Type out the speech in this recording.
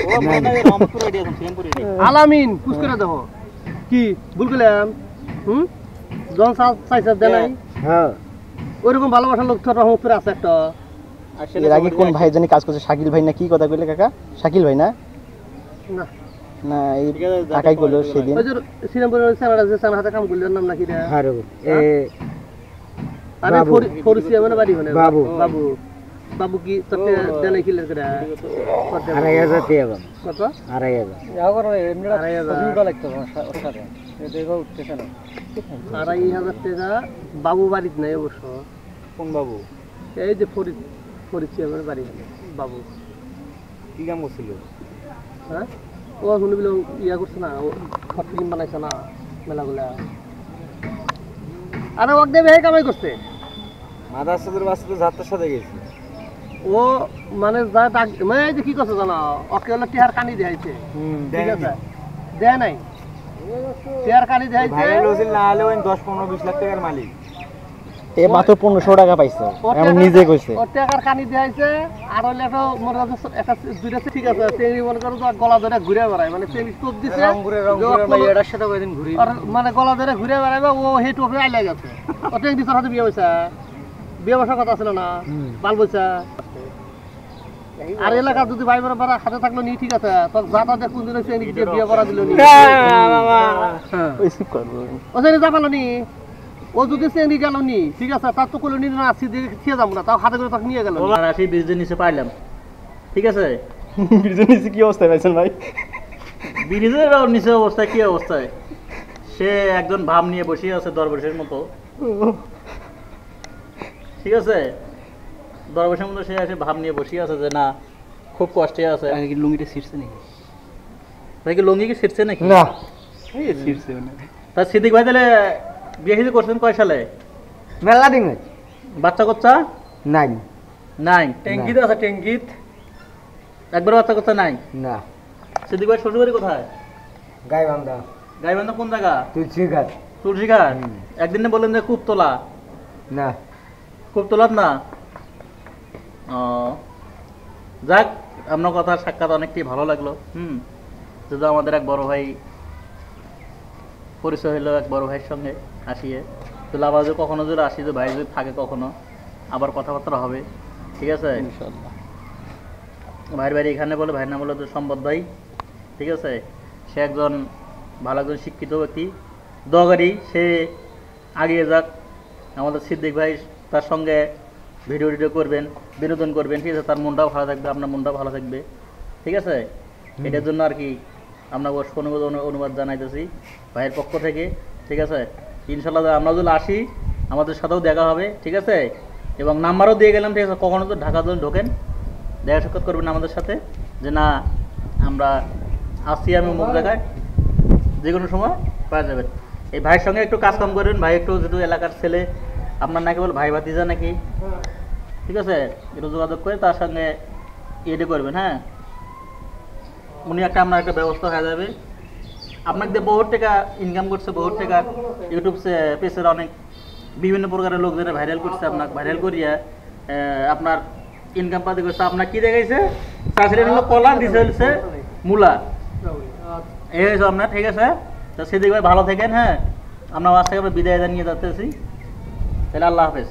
ও মানে Rangpur area Serampore area আলামিন কুছ করে দেখো কি ভুল করলাম জন সাইজ দেন নাই হ্যাঁ ওইরকম ভালোবাসার লোক তো রংপুর আছে একটা এর আগে কোন ভাই জানি কাজ করছে শাকিল ভাই না কি কথা কইলে কাকা শাকিল ভাই না না না এই কাকাই কইলো সেদিন ওই যে শ্রীরামপুরের সানারা যে সানা হাতে কাম করলেন নাম নাকি রে আরে এ আমি ফরিসি মানে বাড়ি মানে বাবু বাবু বাবু কি তোকে দেন কিলের করে 2500 টাকা কত 2500 যাও করো এমনিটা সুবিধা লাগতো ওর সাথে দেখো উঠতেছে না 2500 টাকা বাবু বাড়িতে নাই অবশ্য কোন বাবু এই যে ফরিসি মানে বাড়ি বাবু কি কাম করছিল হ্যাঁ ও শুনি বলে ইয়া করছে না ও ফিল্ম বানাইছে না মেলাগুলা আরে ওকে দেবে কামাই করছে মাদারসাদের বাসে যাত্রার সাথে গেছে ও মানে যা ডাক মানে এই যে কি করছে জানো ওকে হলো টিহার কানি দেখাইছে ঠিক আছে দেয় নাই টিহার কানি দেখাইছে ভাইরাল হইছিল না হলে ওই 10 15 20 লাখ টাকার মালিক এ মাত্র 1500 টাকা পাইছে আমি নিজে কইছে ও টাকার কানি দেখাইছে আর হইলে একটা মোর কাছে একটা দুইটা ঠিক আছে সেই মনে করো তো গলা ধরে ঘুরে বেড়ায় মানে সেই স্টোপ দিছে রংপুরে এটার সাথে কয়দিন ঘুরি আর মানে গলা ধরে ঘুরে বেড়াইবে ও হেই টোপে আইলা গেছে ও টেক দিছর হাতে বিয়ে হইছে বিয়ে বসার কথা ছিল না বাল বইছা আর এলাকা যদি ভাই বড় হাতে থাকলো নি ঠিক আছে তোর জাতা দেখ কোন দিন হইছে নি বিয়ে করা দিল নি বাবা ওই সিপ করব ও সেনি যাবালো নি ও যদি সেনি গেল নি ঠিক আছে তার তো কইলো নি না আসি দিয়ে খেয়ে যাবো না তাও হাতে করে তাকে নিয়ে গেল আর আসি 20 দিন নিচে পাইলাম ঠিক আছে বিজনেস কি অবস্থা পাইছেন ভাই ব্রিজের নিচে অবস্থা কি অবস্থায় সে একজন ভাব নিয়ে বসে আছে দরবেশের মতো ঠিক আছে দরবেশের মতো সে এসে ভাব নিয়ে বসে আছে যে না খুব কষ্টে আছে কি লুঙ্গিটা ছিড়ছে নাকি ভাই কি লুঙ্গি কি ছিটছে নাকি না এই ছিড়ছে না তা সিদ্দিক ভাই তাহলে বিয়ে শাদী করছেন কয় সালে মেলা দিন বাচ্চা কাচ্চা নাই নাই ট্যাঙ্কিতে আছে ট্যাঙ্কিত একবার বাচ্চা কাচ্চা নাই না সিদ্দিক ভাই শ্বশুরবাড়ি কোথায় গাইবান্ধা গাইবান্ধা কোন জায়গা তুলসীঘাট তুলসীঘাট একদিন বললেন যে কুপতলা না কুপতলাত না ও যাক আপনার কথা সাক্ষাৎ অনেকটাই ভালো লাগলো যদি আমাদের এক বড় ভাই পরিচয় হইলো এক বড় ভাইয়ের সঙ্গে আসিয়ে তো আবার যদি কখনো যদি আসি যে ভাই যদি থাকে কখনো আবার কথাবার্তা হবে ঠিক আছে ইনশাআল্লাহ ভাইয়ের বাড়ি এখানে বলে ভাইয়ের নাম হলো তো সম্পদ ভাই ঠিক আছে সে একজন ভালো একজন শিক্ষিত ব্যক্তি দোয়াগাড়ি সে আগিয়ে যাক আমাদের সিদ্দিক ভাই তার সঙ্গে ভিডিও করবেন বিনোদন করবেন ঠিক আছে তার মনটাও ভালো থাকবে আপনার মনটাও ভালো থাকবে ঠিক আছে এটার জন্য আর কি আমরা অনুবাদ জানাইতেছি ভাইয়ের পক্ষ থেকে ঠিক আছে ইনশাল্লাহ আমরা যদি আসি আমাদের সাথেও দেখা হবে ঠিক আছে এবং নাম্বারও দিয়ে গেলাম ঠিক আছে কখনো তো ঢাকা যদি ঢোকেন দেখা সাক্ষাৎ করবেন আমাদের সাথে যে না আমরা আসছি আমি অমুক জায়গায় যে কোনো সময় পাওয়া যাবেন এই ভাইয়ের সঙ্গে একটু কাজ কাম করবেন ভাই একটু যেহেতু এলাকার ছেলে আপনার নাকি বল ভাই ভাতিজা নাকি ঠিক আছে একটু যোগাযোগ করে তার সঙ্গে ইয়েটি করবেন হ্যাঁ উনি একটা আপনার একটা ব্যবস্থা হয়ে যাবে আপনাকে দিয়ে বহুত টাকা ইনকাম করছে বহুত টাকা ইউটিউব পেজের অনেক বিভিন্ন প্রকারের লোকজন ভাইরাল করছে আপনাকে ভাইরাল করিয়া আপনার ইনকাম পাতি করছে আপনার কি দেখাইছে চাষিরা হলো কলা দিছে হচ্ছে মূলা এই হয়েছে আপনার ঠিক আছে তো সেদিকে ভালো থাকেন হ্যাঁ আমরা আজ থেকে আমরা বিদায় জানিয়ে যাচ্তেছি তাহলে আল্লাহ হাফেজ